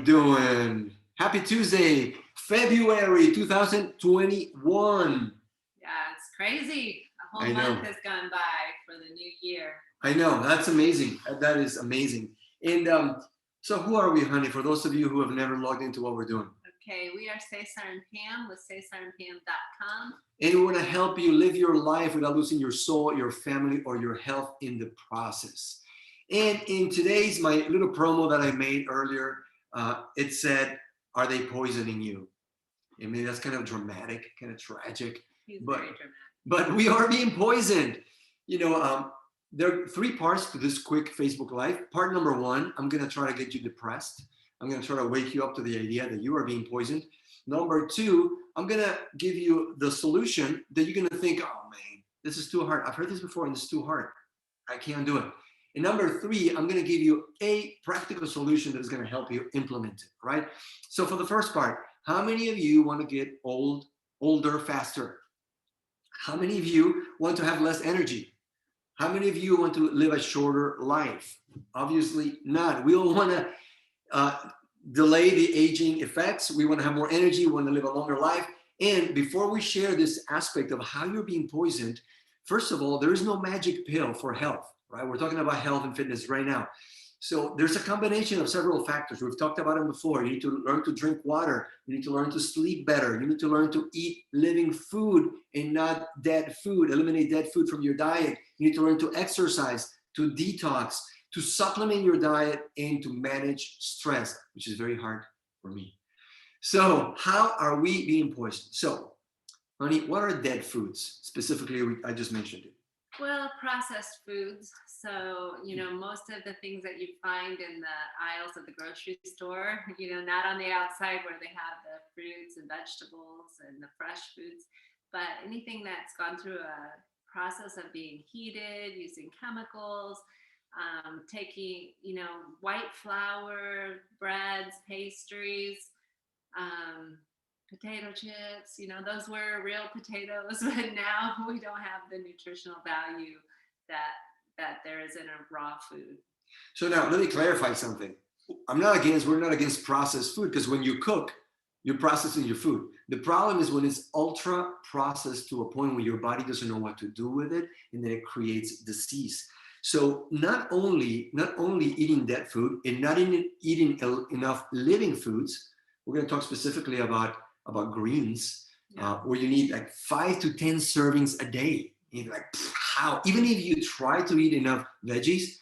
doing? Happy Tuesday, February 2021. Yeah, it's crazy. A whole I know. month has gone by for the new year. I know, that's amazing. That is amazing. And so who are we, honey, for those of you who have never logged into what we're doing? Okay, we are Cesar and Pam with cesarandpam.com. And we want to help you live your life without losing your soul, your family, or your health in the process. And in today's, my little promo that I made earlier, it said, are they poisoning you? I mean, that's kind of dramatic, kind of tragic. He's very dramatic. But we are being poisoned. You know, there are three parts to this quick Facebook Live. Part number one, I'm going to try to get you depressed. I'm going to try to wake you up to the idea that you are being poisoned. Number two, I'm going to give you the solution that you're going to think, oh, man, this is too hard. I've heard this before, and it's too hard. I can't do it. And number three, I'm going to give you a practical solution that is going to help you implement it, right? So for the first part, how many of you want to get older faster? How many of you want to have less energy? How many of you want to live a shorter life? Obviously not. We all want to delay the aging effects. We want to have more energy. We want to live a longer life. And before we share this aspect of how you're being poisoned, first of all, there is no magic pill for health, right? We're talking about health and fitness right now. So there's a combination of several factors. We've talked about them before. You need to learn to drink water. You need to learn to sleep better. You need to learn to eat living food and not dead food. Eliminate dead food from your diet. You need to learn to exercise, to detox, to supplement your diet, and to manage stress, which is very hard for me. So how are we being poisoned? So, honey, what are dead foods? Specifically, I just mentioned it. Well, processed foods. So, most of the things that you find in the aisles of the grocery store, not on the outside where they have the fruits and vegetables and the fresh foods, but anything that's gone through a process of being heated, using chemicals, taking, white flour, breads, pastries, potato chips, those were real potatoes, but now we don't have the nutritional value that there is in a raw food. So now let me clarify something. We're not against processed food, because when you cook, you're processing your food. The problem is when it's ultra processed to a point where your body doesn't know what to do with it, and then it creates disease. So not only eating dead food and not eating enough living foods, we're going to talk specifically about greens, where you need like 5 to 10 servings a day. And you're like, how? Even if you try to eat enough veggies,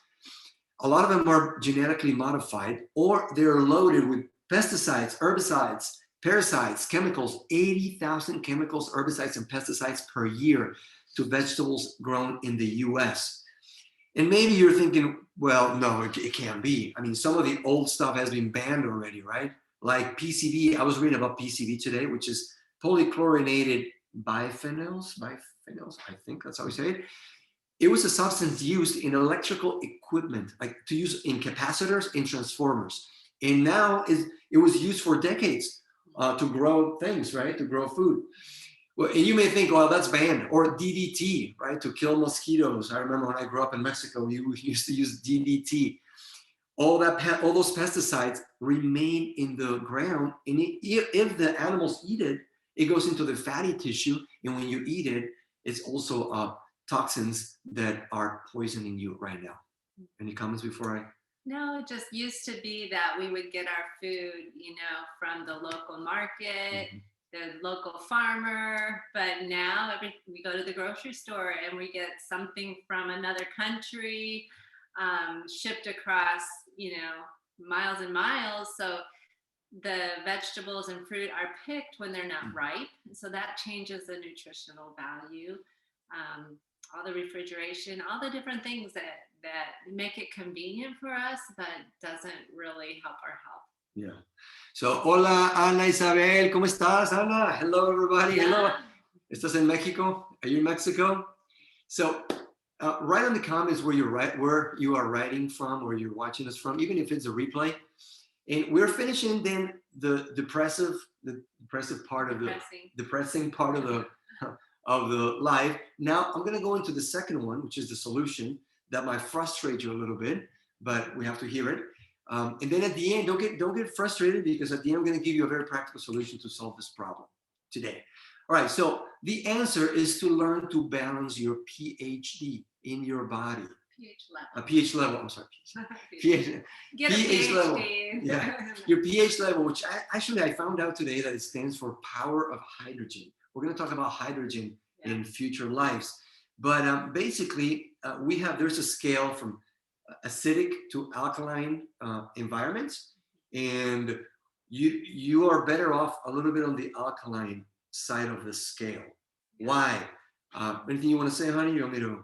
a lot of them are genetically modified, or they're loaded with pesticides, herbicides, parasites, chemicals, 80,000 chemicals, herbicides, and pesticides per year to vegetables grown in the US. And maybe you're thinking, well, no, it can't be. I mean, some of the old stuff has been banned already, right? Like PCB. I was reading about PCB today, which is polychlorinated biphenyls, I think that's how we say it. It was a substance used in electrical equipment, like to use in capacitors and transformers. And now it was used for decades to grow things, right? To grow food. Well, and you may think, well, that's banned. Or DDT, right? To kill mosquitoes. I remember when I grew up in Mexico, we used to use DDT. All those pesticides remain in the ground, and if the animals eat it, it goes into the fatty tissue, and when you eat it, it's also toxins that are poisoning you right now. Any comments before I? No, it just used to be that we would get our food, from the local market, the local farmer, but now we go to the grocery store and we get something from another country, shipped across, miles and miles. So the vegetables and fruit are picked when they're not ripe. So that changes the nutritional value. All the refrigeration, all the different things that make it convenient for us, but doesn't really help our health. Yeah. So, hola, Ana Isabel. ¿Cómo estás, Ana? Hello, everybody. Hello. ¿Estás en Mexico? Are you in Mexico? So, write in the comments where you are writing from, where you're watching us from, even if it's a replay. And we're finishing then the depressing part of the live. Now I'm going to go into the second one, which is the solution that might frustrate you a little bit, but we have to hear it. And then at the end, don't get frustrated, because at the end I'm going to give you a very practical solution to solve this problem today. All right, so the answer is to learn to balance your pH in your body. pH level. pH level. I'm sorry. pH, Get pH a level. PhD. Yeah, your pH level, which I found out today that it stands for power of hydrogen. We're going to talk about hydrogen in future lives, but basically there's a scale from acidic to alkaline environments, and you are better off a little bit on the alkaline side of the scale. Why? Anything you want to say, honey? You want me to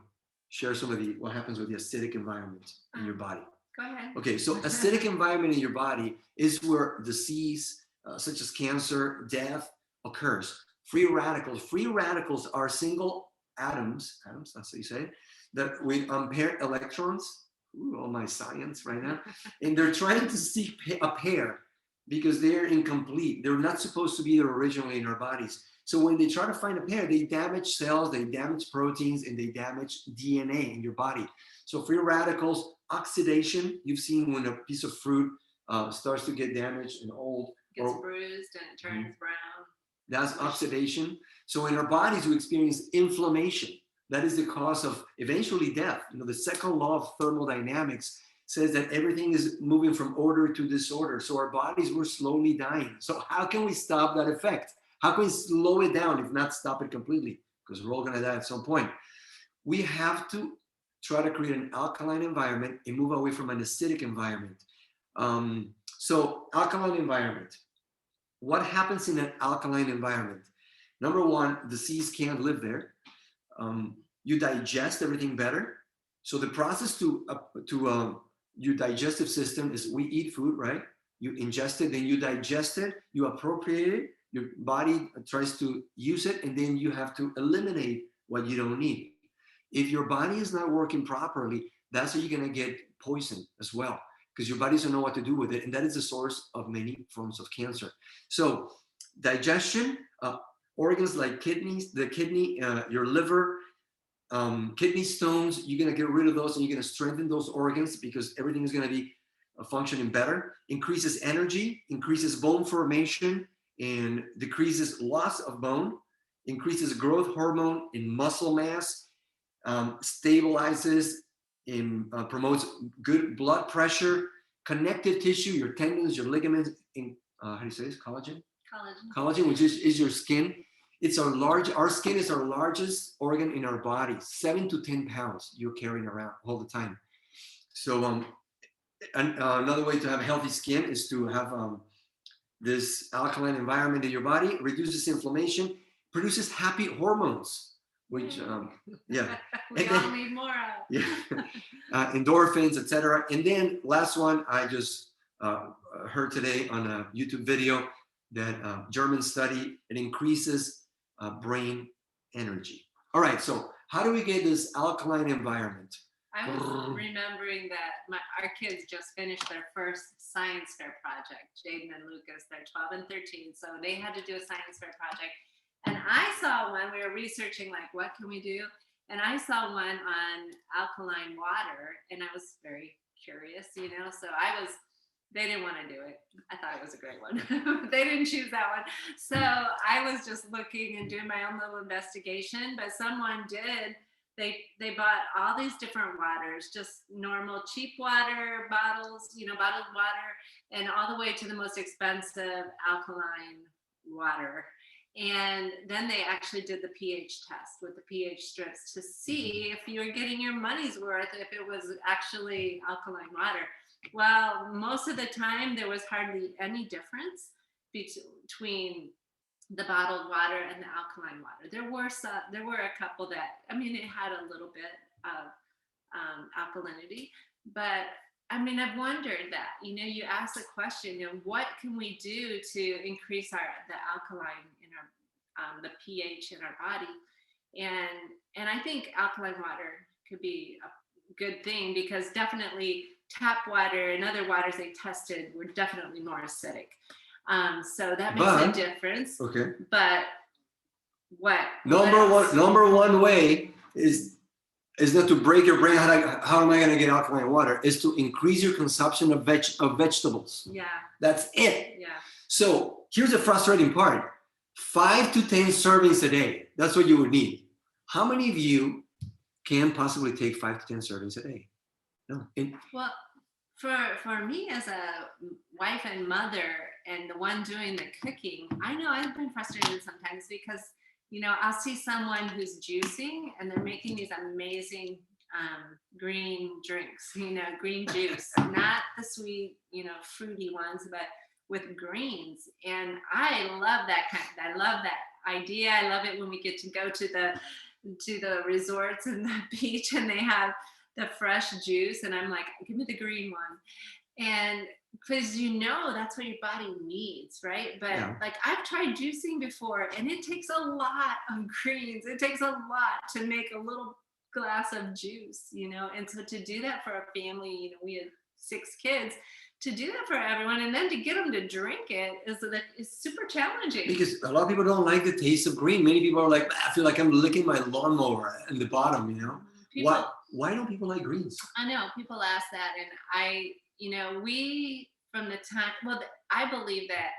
share some of what happens with the acidic environment in your body? Go ahead. Okay, so acidic environment in your body is where disease, such as cancer, death, occurs. Free radicals are single atoms, that's how you say it, that with unpaired electrons. Ooh, all my science right now. And they're trying to seek a pair because they're incomplete. They're not supposed to be there originally in our bodies. So when they try to find a pair, they damage cells, they damage proteins, and they damage DNA in your body. So free radicals, oxidation, you've seen when a piece of fruit starts to get damaged and old. Gets bruised and it turns brown. That's oxidation. So in our bodies, we experience inflammation. That is the cause of eventually death. The second law of thermodynamics says that everything is moving from order to disorder. So our bodies were slowly dying. So how can we stop that effect? How can we slow it down, if not stop it completely? Because we're all going to die at some point. We have to try to create an alkaline environment and move away from an acidic environment. So alkaline environment. What happens in an alkaline environment? Number one, disease can't live there. You digest everything better. So the process to your digestive system is we eat food, right? You ingest it, then you digest it, you appropriate it, your body tries to use it, and then you have to eliminate what you don't need. If your body is not working properly, that's how you're going to get poisoned as well, because your body doesn't know what to do with it, and that is the source of many forms of cancer. So digestion, organs like kidneys, the kidney, your liver, kidney stones, you're going to get rid of those and you're going to strengthen those organs because everything is going to be functioning better. Increases energy, increases bone formation, and decreases loss of bone, increases growth hormone in muscle mass, stabilizes and promotes good blood pressure, connective tissue, your tendons, your ligaments, how do you say this? Collagen, which is your skin. Our skin is our largest organ in our body. 7 to 10 pounds you're carrying around all the time. So another way to have healthy skin is to have this alkaline environment in your body. Reduces inflammation, produces happy hormones, which we all need more of. Yeah, endorphins, etc. And then last one, I just heard today on a YouTube video that German study, it increases brain energy. All right, so how do we get this alkaline environment? I was remembering that our kids just finished their first science fair project, Jaden and Lucas. They're 12 and 13, so they had to do a science fair project. And I saw one, we were researching like, what can we do? And I saw one on alkaline water, and I was very curious, so they didn't want to do it. I thought it was a great one. They didn't choose that one. So I was just looking and doing my own little investigation, but someone did. They bought all these different waters, just normal cheap water bottles, bottled water, and all the way to the most expensive alkaline water. And then they actually did the pH test with the pH strips to see if you were getting your money's worth, if it was actually alkaline water. Well, most of the time there was hardly any difference between the bottled water and the alkaline water. There were a couple that, it had a little bit of alkalinity, but I've wondered that, you ask the question, what can we do to increase the alkaline in our, the pH in our body? And I think alkaline water could be a good thing, because definitely tap water and other waters they tested were definitely more acidic. So that makes a difference. Okay. But what? Number one way is It's not to break your brain. How am I going to get alkaline water? It's to increase your consumption of vegetables. Yeah. That's it. Yeah. So here's the frustrating part: 5 to 10 servings a day. That's what you would need. How many of you can possibly take 5 to 10 servings a day? No. Well, for me as a wife and mother and the one doing the cooking, I know I've been frustrated sometimes because I'll see someone who's juicing and they're making these amazing green drinks, green juice, not the sweet, fruity ones, but with greens. And I love that I love that idea. I love it when we get to go to the resorts and the beach and they have the fresh juice and I'm like, give me the green one. And because that's what your body needs, right? But like I've tried juicing before and it takes a lot of greens. It takes a lot to make a little glass of juice, and so to do that for a family, we had 6 kids, to do that for everyone and then to get them to drink it is super challenging. Because a lot of people don't like the taste of green. Many people are like, I feel like I'm licking my lawnmower in the bottom, Why don't people like greens? I know people ask that, and we from the time, I believe that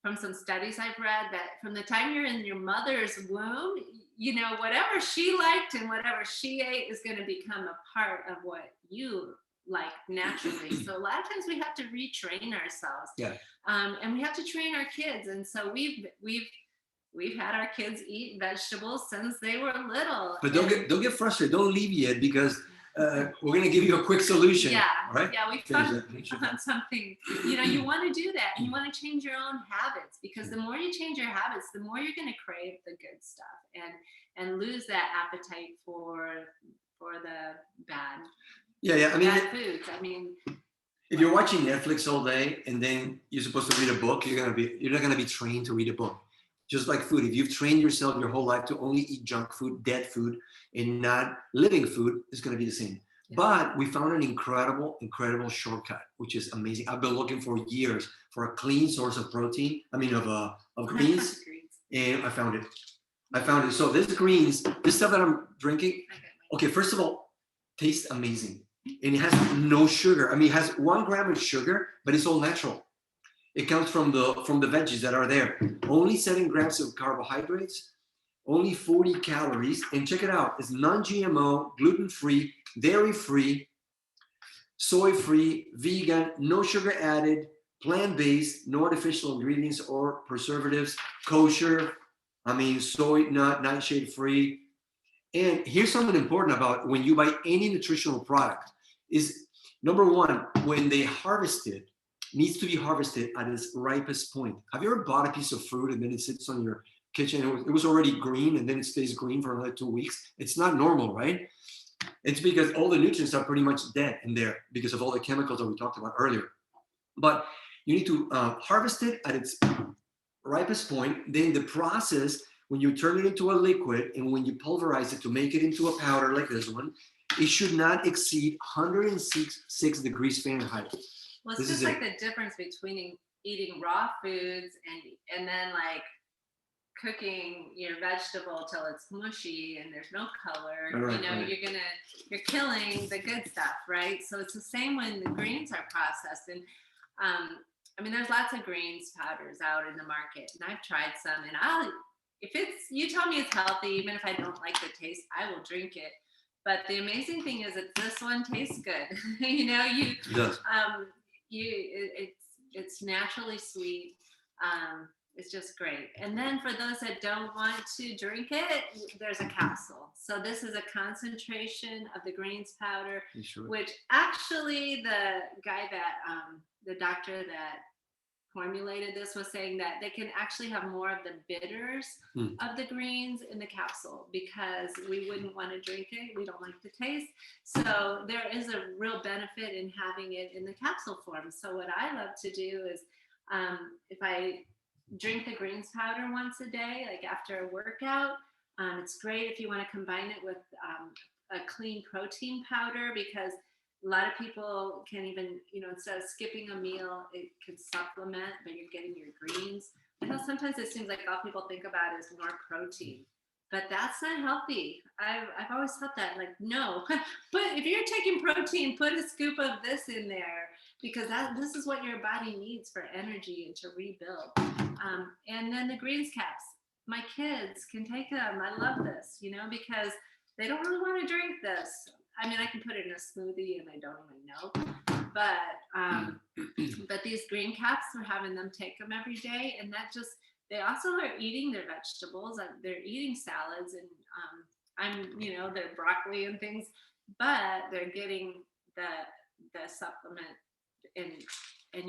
from some studies I've read that from the time you're in your mother's womb, whatever she liked and whatever she ate is going to become a part of what you like naturally. So a lot of times we have to retrain ourselves. Yeah. And we have to train our kids. And so we've had our kids eat vegetables since they were little. But don't get frustrated. Don't leave yet because we're going to give you a quick solution. Yeah. All right? Yeah, we found something. You want to do that and you want to change your own habits because the more you change your habits, the more you're going to crave the good stuff and lose that appetite for the bad. Yeah. Bad foods. If you're watching Netflix all day and then you're supposed to read a book, you're not gonna be trained to read a book. Just like food, if you've trained yourself your whole life to only eat junk food, dead food, and not living food, it's gonna be the same. Yeah. But we found an incredible shortcut, which is amazing. I've been looking for years for a clean source of protein. Of greens, and I found it. So this stuff that I'm drinking. Okay, first of all, tastes amazing. And it has no sugar. It has 1 gram of sugar, but it's all natural. It comes from the veggies that are there. Only 7 grams of carbohydrates, only 40 calories. And check it out. It's non-GMO, gluten-free, dairy-free, soy-free, vegan, no sugar added, plant-based, no artificial ingredients or preservatives, kosher, soy, nightshade-free. And here's something important about when you buy any nutritional product is, number one, when they harvest it, needs to be harvested at its ripest point. Have you ever bought a piece of fruit and then it sits on your kitchen? It was already green and then it stays green for another 2 weeks. It's not normal, right? It's because all the nutrients are pretty much dead in there because of all the chemicals that we talked about earlier. But you need to harvest it at its ripest point. Then the process, when you turn it into a liquid and when you pulverize it to make it into a powder like this one, it should not exceed 106 degrees Fahrenheit. Well, it's just like the difference between eating raw foods and then like cooking your vegetable till it's mushy and there's no color. Right. You're killing the good stuff, right? So it's the same when the greens are processed. And there's lots of greens powders out in the market, and I've tried some, and if you tell me it's healthy, even if I don't like the taste, I will drink it. But the amazing thing is that this one tastes good. It does. It's naturally sweet. It's just great. And then for those that don't want to drink it, there's a capsule. So this is a concentration of the greens powder, which actually the guy the doctor that formulated this was saying that they can actually have more of the bitters of the greens in the capsule because we wouldn't want to drink it. We don't like the taste. So there is a real benefit in having it in the capsule form. So what I love to do is if I drink the greens powder once a day, like after a workout, it's great if you want to combine it with a clean protein powder because a lot of people can even, instead of skipping a meal, it can supplement, but you're getting your greens. I know sometimes it seems like all people think about is more protein. but that's not healthy. I've always thought that, like, no, but if you're taking protein, put a scoop of this in there, because this is what your body needs for energy and to rebuild. And then the greens caps, my kids can take them. I love this, because they don't really want to drink this. I mean, I can put it in a smoothie and I don't even know, but these green caps, we're having them take them every day, and that just, they also are eating their vegetables, they're eating salads, and their broccoli and things, but they're getting the supplement, and I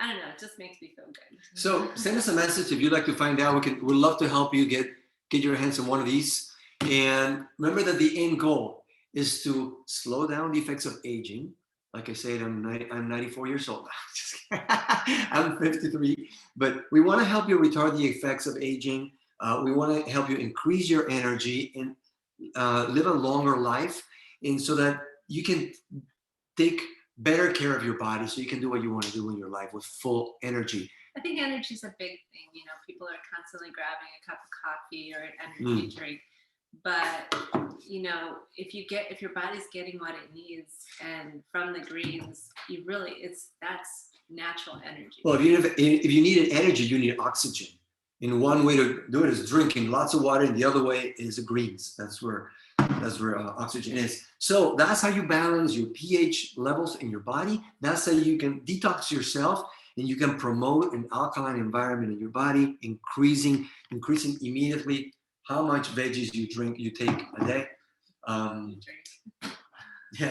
don't know, it just makes me feel good. So send us a message if you'd like to find out. We'd love to help you get your hands on one of these. And remember that the end goal is to slow down the effects of aging. Like I said, I'm 94 years old now. I'm 53, but we want to help you retard the effects of aging. We want to help you increase your energy and live a longer life, and so that you can take better care of your body, so you can do what you want to do in your life with full energy. I think energy is a big thing. People are constantly grabbing a cup of coffee or an energy drink, but if your body's getting what it needs, and from the greens, that's natural energy. Well, if you need energy, you need oxygen. And one way to do it is drinking lots of water, and the other way is the greens. That's where oxygen is. So that's how you balance your pH levels in your body. That's how you can detox yourself, and you can promote an alkaline environment in your body, increasing immediately how much veggies you take a day.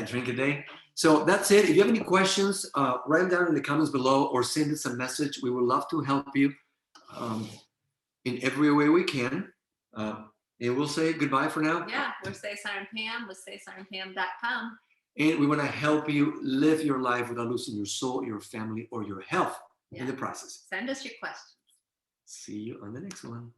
Drink a day. So that's it. If you have any questions, write them down in the comments below, or send us a message. We would love to help you in every way we can. And we'll say goodbye for now. Yeah, we're Cesar and Pam with cesarandpam.com. And we want to help you live your life without losing your soul, your family, or your health in the process. Send us your questions. See you on the next one.